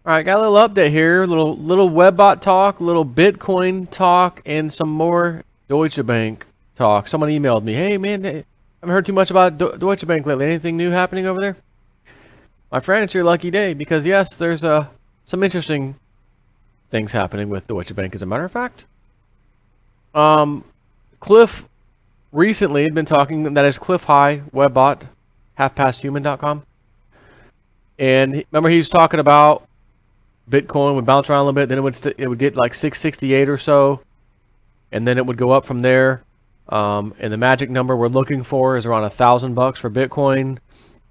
All right, got a little update here, little webbot talk, little Bitcoin talk, and some more Deutsche Bank talk. Someone emailed me, "Hey man, I haven't heard too much about Deutsche Bank lately. Anything new happening over there?" My friend, it's your lucky day because yes, there's some interesting things happening with Deutsche Bank. As a matter of fact, Cliff recently had been talking. That is Cliff High Webbot, halfpasthuman.com, and remember he was talking about Bitcoin would bounce around a little bit, then it would get like 668 or so, and then it would go up from there. And the magic number we're looking for is around $1,000 for Bitcoin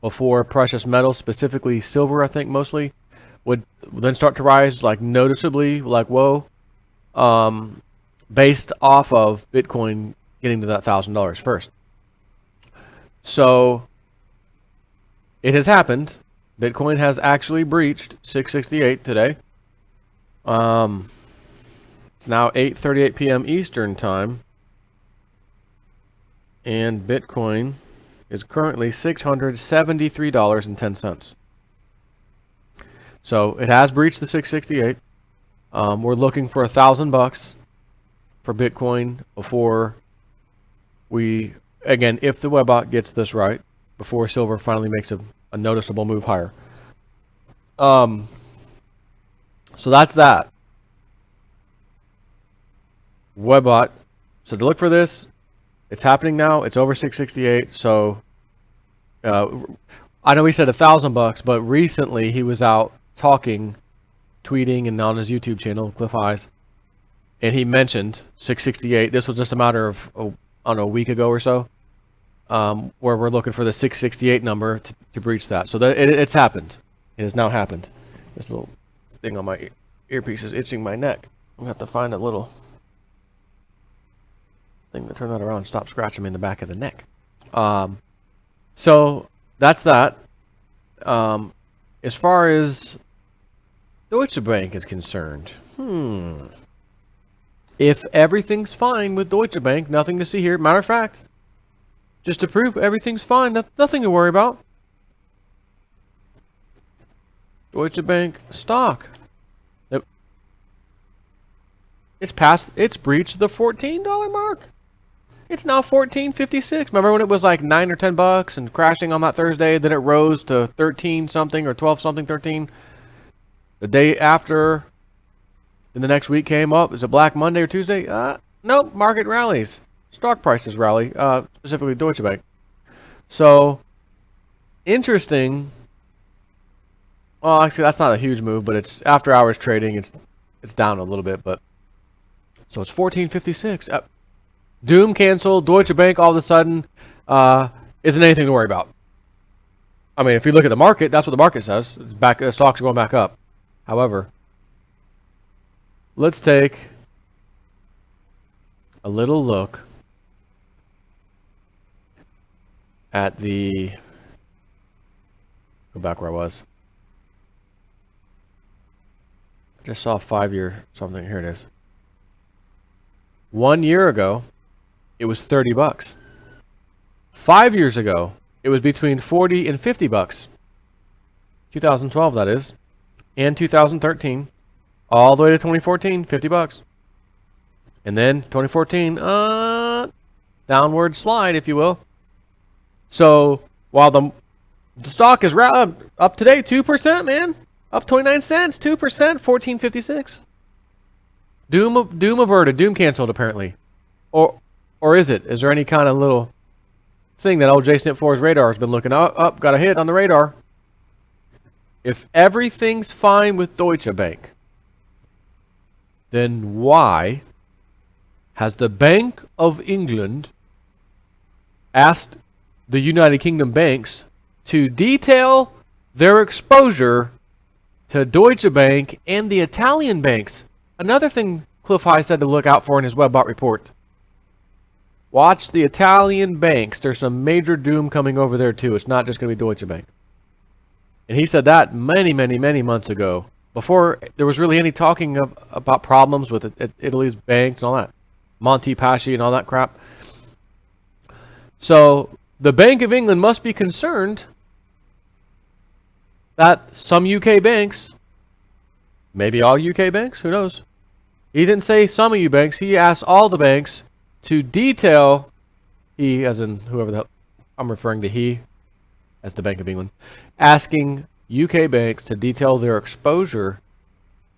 before precious metals, specifically silver, I think mostly, would then start to rise like noticeably, like whoa, based off of Bitcoin getting to that $1,000 first. So it has happened. Bitcoin has actually breached 668 today. It's now 8:38 p.m. Eastern time. And Bitcoin is currently $673.10. So it has breached the 668. We're looking for $1,000 for Bitcoin before we, again, if the Webbot gets this right, before silver finally makes a noticeable move higher. So that's that. Webbot. So to look for this, it's happening now. It's over 668. So I know he said $1,000, but recently he was out talking, tweeting, and on his YouTube channel, Cliff Highs, and he mentioned 668. This was just a matter of I don't know, a week ago or so. Where we're looking for the 668 number to breach that. So it's happened. It has now happened. This little thing on my earpiece is itching my neck. I'm going to have to find a little thing to turn that around and stop scratching me in the back of the neck. So that's that. As far as Deutsche Bank is concerned, if everything's fine with Deutsche Bank, nothing to see here. Matter of fact, just to prove everything's fine, nothing to worry about. Deutsche Bank stock. It's breached the $14 mark. It's now $14.56. Remember when it was like $9 or $10 and crashing on that Thursday? Then it rose to 13 something or 12 something, 13. The day after, then the next week came up. Is it Black Monday or Tuesday? Nope. Market rallies. Stock prices rally, specifically Deutsche Bank. So, interesting. Well, actually, that's not a huge move, but it's after hours trading. It's down a little bit, but so it's 14.56. Doom canceled. Deutsche Bank all of a sudden isn't anything to worry about. I mean, if you look at the market, that's what the market says. Stocks are going back up. However, let's take a little look at the, go back where I was. I just saw 5-year something. Here it is. 1 year ago, it was $30. 5 years ago, it was between $40 and $50. 2012, that is, and 2013, all the way to 2014, $50. And then 2014, downward slide, if you will. So while the stock is up today 2%, man, up 29 cents, 2%, 14.56. Doom averted, doom canceled apparently, or is it? Is there any kind of little thing that old JSNIP4's radar has been looking up? Got a hit on the radar. If everything's fine with Deutsche Bank, then why has the Bank of England asked the United Kingdom banks to detail their exposure to Deutsche Bank and the Italian banks? Another thing Cliff High said to look out for in his Webbot report. Watch the Italian banks. There's some major doom coming over there too. It's not just going to be Deutsche Bank. And he said that many, many, many months ago, before there was really any talking about problems with Italy's banks and all that. Monte Paschi and all that crap. So the Bank of England must be concerned that some UK banks Maybe all UK banks. Who knows? He didn't say some of you banks. He asked all the banks to detail. He, as in whoever the hell, I'm referring to he, as the Bank of England, asking UK banks to detail their exposure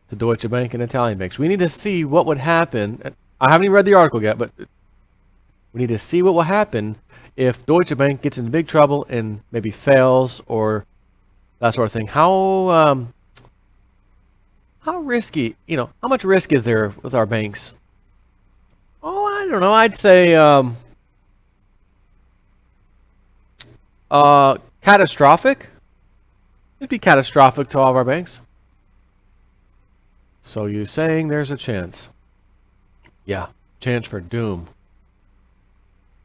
to Deutsche Bank and Italian banks. We need to see what would happen. I haven't even read the article yet, but we need to see what will happen if Deutsche Bank gets into big trouble and maybe fails or that sort of thing. How risky, how much risk is there with our banks? Oh, I don't know. I'd say catastrophic. It'd be catastrophic to all of our banks. So you're saying there's a chance? Yeah, chance for doom.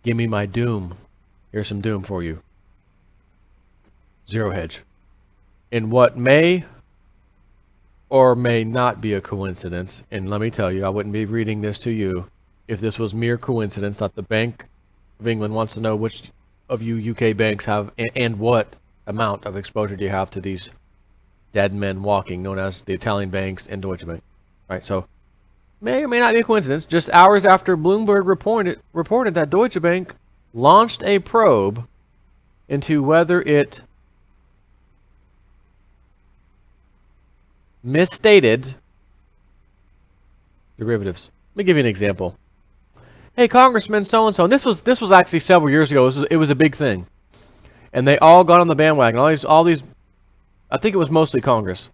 Give me my doom. Here's some doom for you. Zero hedge. In what may or may not be a coincidence, and let me tell you, I wouldn't be reading this to you if this was mere coincidence that the Bank of England wants to know which of you UK banks have and what amount of exposure do you have to these dead men walking, known as the Italian banks and Deutsche Bank. Right, so may or may not be a coincidence. Just hours after Bloomberg reported that Deutsche Bank launched a probe into whether it misstated derivatives. Let me give you an example. Hey, Congressman so-and-so, and this was actually several years ago. It was a big thing. And they all got on the bandwagon. All these, I think it was mostly Congress.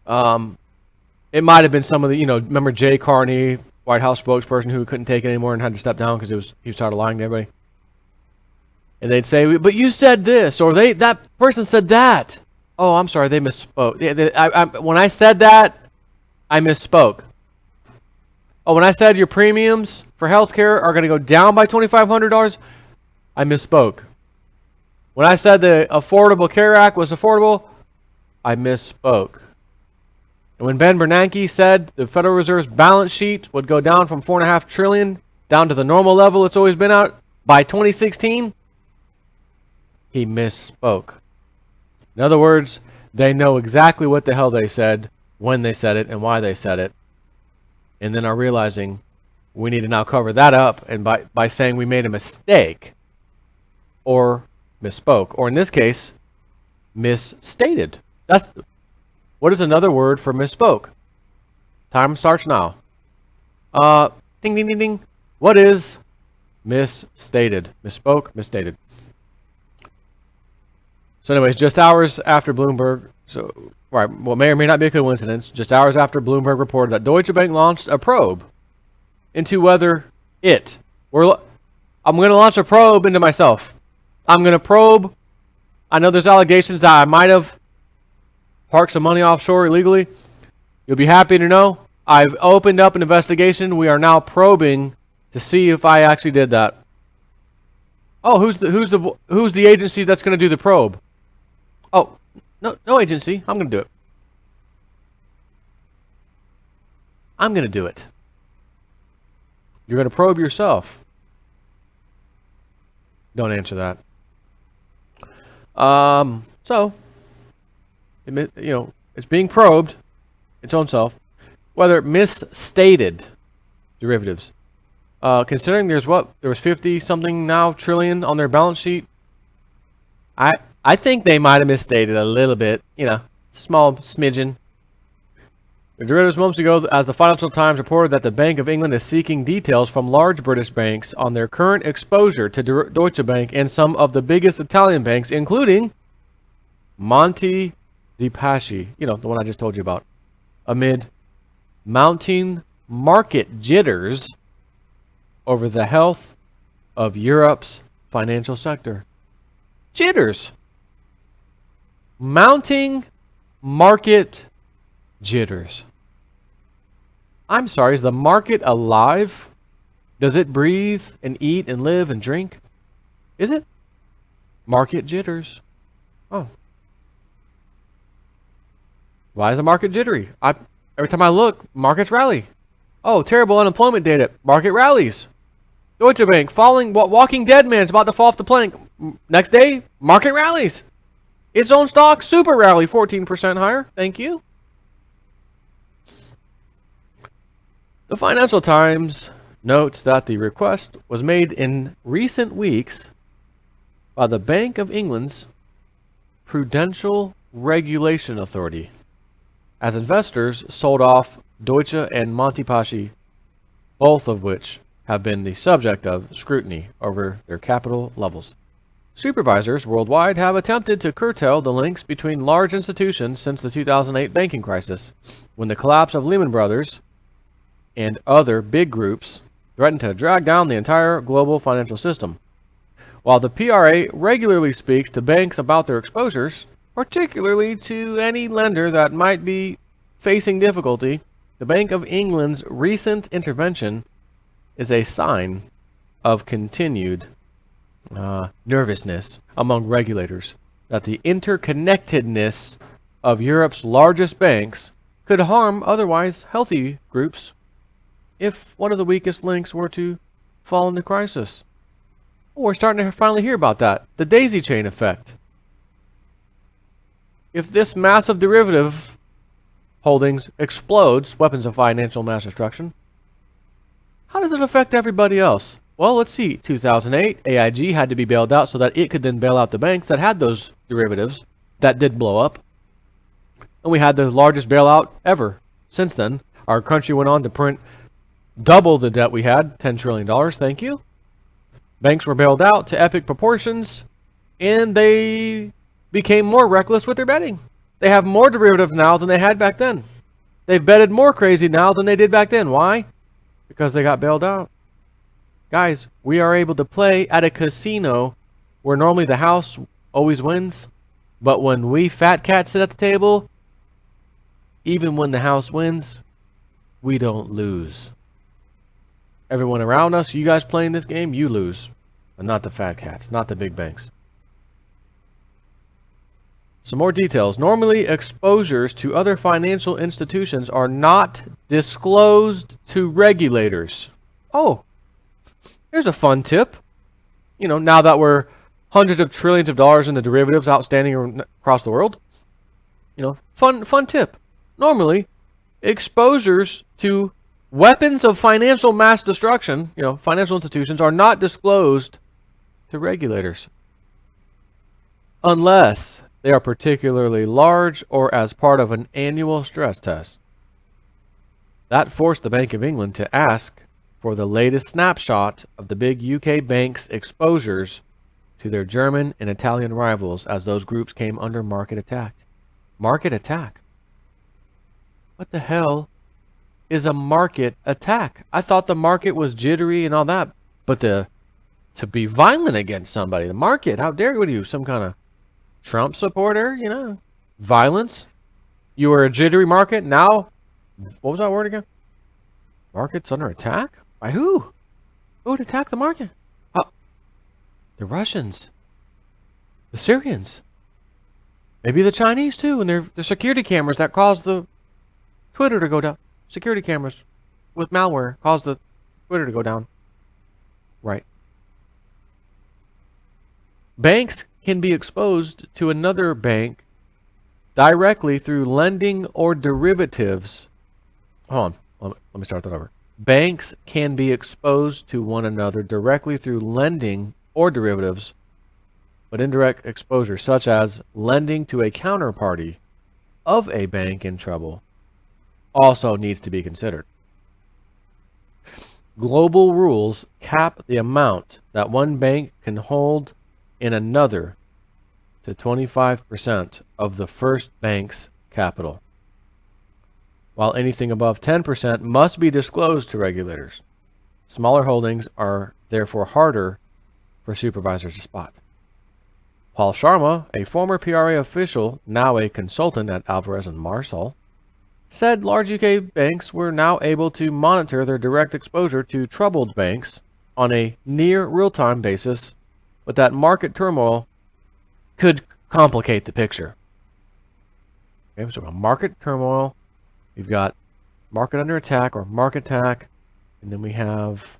It might have been some of the, remember Jay Carney, White House spokesperson, who couldn't take it anymore and had to step down because he started lying to everybody. And they'd say, but you said this, or that person said that. Oh, I'm sorry, they misspoke. When I said that, I misspoke. Oh, when I said your premiums for healthcare are going to go down by $2,500, I misspoke. When I said the Affordable Care Act was affordable, I misspoke. And when Ben Bernanke said the Federal Reserve's balance sheet would go down from $4.5 trillion down to the normal level it's always been at by 2016, he misspoke. In other words, they know exactly what the hell they said, when they said it, and why they said it, and then are realizing we need to now cover that up, and by saying we made a mistake or misspoke, or in this case, misstated. What is another word for misspoke? Time starts now. Ding, ding, ding, ding. What is misstated? Misspoke, misstated. So anyways, just hours after Bloomberg, may or may not be a coincidence, just hours after Bloomberg reported that Deutsche Bank launched a probe into whether I'm going to launch a probe into myself. I'm going to probe. I know there's allegations that I might have parked some money offshore illegally. You'll be happy to know I've opened up an investigation. We are now probing to see if I actually did that. Oh, who's the agency that's going to do the probe? Oh, no agency. I'm going to do it. I'm going to do it. You're going to probe yourself. Don't answer that. So, it's being probed, its own self, whether it misstated derivatives. Considering there was 50 something now trillion on their balance sheet, I think they might have misstated a little bit, small smidgen. The derivatives moments ago, as the Financial Times reported that the Bank of England is seeking details from large British banks on their current exposure to Deutsche Bank and some of the biggest Italian banks, including Monte dei Paschi, the one I just told you about, amid mounting market jitters over the health of Europe's financial sector. Jitters. Mounting market jitters. I'm sorry, is the market alive? Does it breathe and eat and live and drink? Is it? Market jitters. Oh. Why is the market jittery? Every time I look, markets rally. Oh, terrible unemployment data. Market rallies. Deutsche Bank falling, walking dead man is about to fall off the plank. Next day, market rallies. Its own stock, super rally, 14% higher. Thank you. The Financial Times notes that the request was made in recent weeks by the Bank of England's Prudential Regulation Authority, as investors sold off Deutsche and Monte Paschi, both of which have been the subject of scrutiny over their capital levels. Supervisors worldwide have attempted to curtail the links between large institutions since the 2008 banking crisis, when the collapse of Lehman Brothers and other big groups threatened to drag down the entire global financial system. While the PRA regularly speaks to banks about their exposures, particularly to any lender that might be facing difficulty, the Bank of England's recent intervention is a sign of continued nervousness among regulators that the interconnectedness of Europe's largest banks could harm otherwise healthy groups if one of the weakest links were to fall into crisis. We're starting to finally hear about that. The daisy chain effect. If this massive derivative holdings explodes, weapons of financial mass destruction, how does it affect everybody else? Well, let's see. 2008, AIG had to be bailed out so that it could then bail out the banks that had those derivatives that did blow up. And we had the largest bailout ever. Since then, our country went on to print double the debt we had, $10 trillion, thank you. Banks were bailed out to epic proportions, and they became more reckless with their betting. They have more derivatives now than they had back then. They've betted more crazy now than they did back then. Why? Because they got bailed out. Guys, we are able to play at a casino where normally the house always wins, but when we fat cats sit at the table, even when the house wins, we don't lose. Everyone around us, you guys playing this game, you lose. But not the fat cats, not the big banks. Some more details. Normally, exposures to other financial institutions are not disclosed to regulators. Oh, here's a fun tip. You know, now that we're hundreds of trillions of dollars in the derivatives outstanding across the world, you know, fun tip. Normally, exposures to weapons of financial mass destruction, you know, financial institutions, are not disclosed to regulators unless they are particularly large or as part of an annual stress test. That forced the Bank of England to ask for the latest snapshot of the big UK banks' exposures to their German and Italian rivals as those groups came under market attack. Market attack? What the hell is a market attack? I thought the market was jittery and all that, but to be violent against somebody, the market, how dare you? What are you, some kind of Trump supporter? You know, violence? You were a jittery market, now, what was that word again? Market's under attack? By who? Who would attack the market? The Russians. The Syrians. Maybe the Chinese too, and their security cameras that caused the Twitter to go down. Security cameras with malware caused the Twitter to go down. Right. Banks can be exposed to another bank directly through lending or derivatives. Hold on. Let me start that over. Banks can be exposed to one another directly through lending or derivatives, but indirect exposure, such as lending to a counterparty of a bank in trouble, also needs to be considered. Global rules cap the amount that one bank can hold in another to 25% of the first bank's capital, while anything above 10% must be disclosed to regulators. Smaller holdings are therefore harder for supervisors to spot. Paul Sharma, a former PRA official, now a consultant at Alvarez & Marsal, said large UK banks were now able to monitor their direct exposure to troubled banks on a near real-time basis, but that market turmoil could complicate the picture. Okay, so market turmoil, we've got market under attack or market attack, and then we have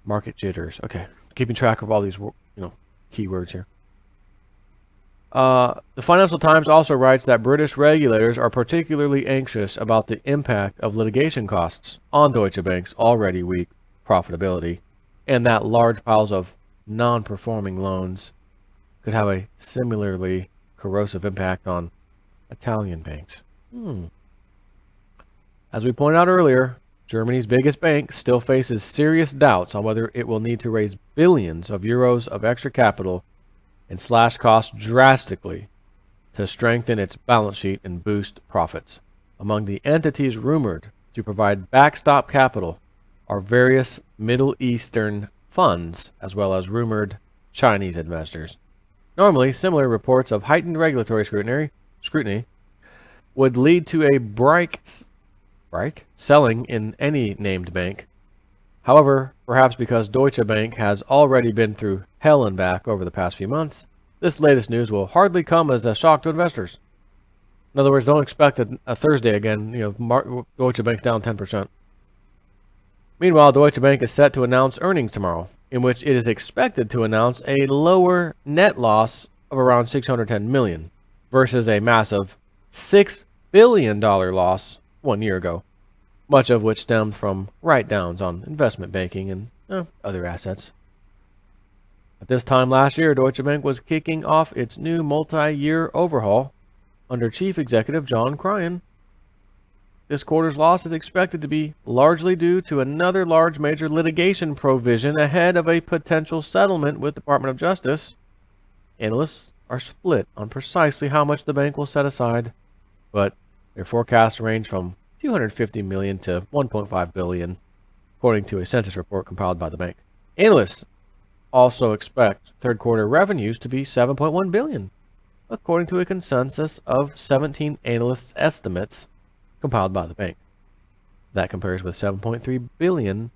market jitters. Okay, keeping track of all these, keywords here. The Financial Times also writes that British regulators are particularly anxious about the impact of litigation costs on Deutsche Bank's already weak profitability, and that large piles of non-performing loans could have a similarly corrosive impact on Italian banks. As we pointed out earlier, Germany's biggest bank still faces serious doubts on whether it will need to raise billions of euros of extra capital and slash costs drastically to strengthen its balance sheet and boost profits. Among the entities rumored to provide backstop capital are various Middle Eastern funds, as well as rumored Chinese investors. Normally, similar reports of heightened regulatory scrutiny would lead to a break selling in any named bank. However, perhaps because Deutsche Bank has already been through hell and back over the past few months, this latest news will hardly come as a shock to investors. In other words, don't expect a Thursday again, Deutsche Bank's down 10%. Meanwhile, Deutsche Bank is set to announce earnings tomorrow, in which it is expected to announce a lower net loss of around $610 million versus a massive $6 billion loss 1 year ago, much of which stemmed from write-downs on investment banking and other assets. At this time last year, Deutsche Bank was kicking off its new multi-year overhaul under Chief Executive John Cryan. This quarter's loss is expected to be largely due to another large major litigation provision ahead of a potential settlement with the Department of Justice. Analysts are split on precisely how much the bank will set aside, but their forecasts range from $250 million to $1.5 billion, according to a census report compiled by the bank. Analysts also expect third quarter revenues to be $7.1 billion, according to a consensus of 17 analysts' estimates compiled by the bank. That compares with $7.3 billion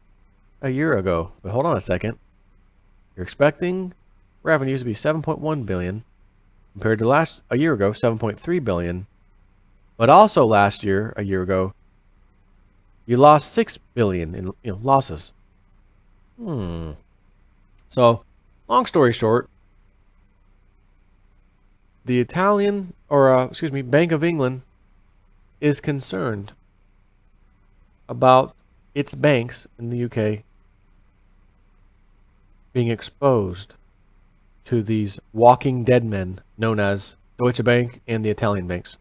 a year ago. But hold on a second. You're expecting revenues to be $7.1 billion compared to a year ago, $7.3 billion. But also last year, a year ago, you lost $6 billion in losses. So, long story short, the Bank of England is concerned about its banks in the UK being exposed to these walking dead men known as Deutsche Bank and the Italian banks.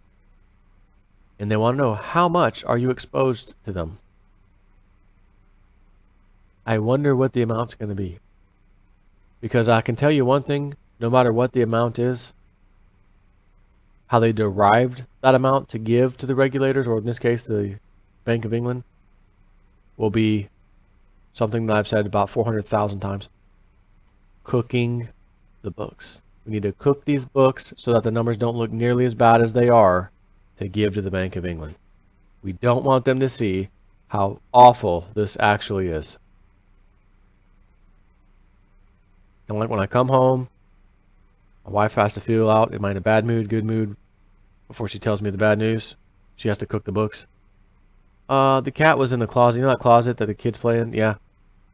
And they want to know, how much are you exposed to them? I wonder what the amount's going to be. Because I can tell you one thing, no matter what the amount is, how they derived that amount to give to the regulators, or in this case, the Bank of England, will be something that I've said about 400,000 times. Cooking the books. We need to cook these books so that the numbers don't look nearly as bad as they are to give to the Bank of England. We don't want them to see how awful this actually is. And like when I come home, my wife has to feel out, am I in a bad mood, good mood, before she tells me the bad news. She has to cook the books. The cat was in the closet. You know that closet that the kids play in? Yeah.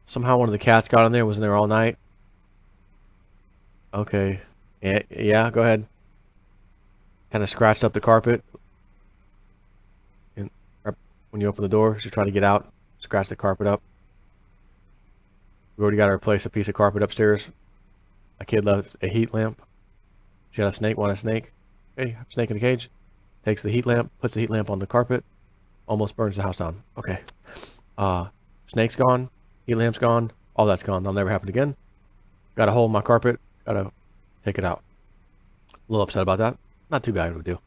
Somehow one of the cats got in there, was in there all night. Okay. Yeah, go ahead. Kind of scratched up the carpet. And when you open the door, she's trying to get out, scratch the carpet up. We already got to replace a piece of carpet upstairs. A kid left a heat lamp. She had a snake, want a snake. Okay, snake in a cage. Takes the heat lamp, puts the heat lamp on the carpet. Almost burns the house down. Okay. Snake's gone. Heat lamp's gone. All that's gone. That'll never happen again. Got a hole in my carpet. Got to take it out. A little upset about that. Not too bad of a deal.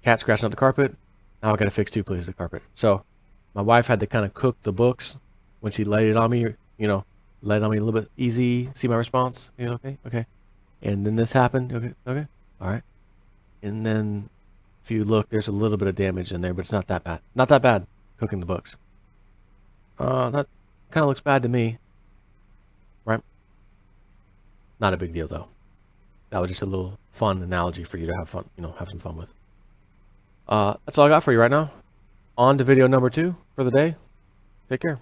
Cat scratching up the carpet. Now I got to fix 2 pieces of carpet. So my wife had to kind of cook the books when she laid it on me, laid it on me a little bit easy. See my response? Okay. And then this happened. Okay. All right. And then if you look, there's a little bit of damage in there, but it's not that bad. Not that bad cooking the books. That kind of looks bad to me. Right? Not a big deal though. That was just a little fun analogy for you to have fun, have some fun with. That's all I got for you right now. On to video number 2 for the day. Take care.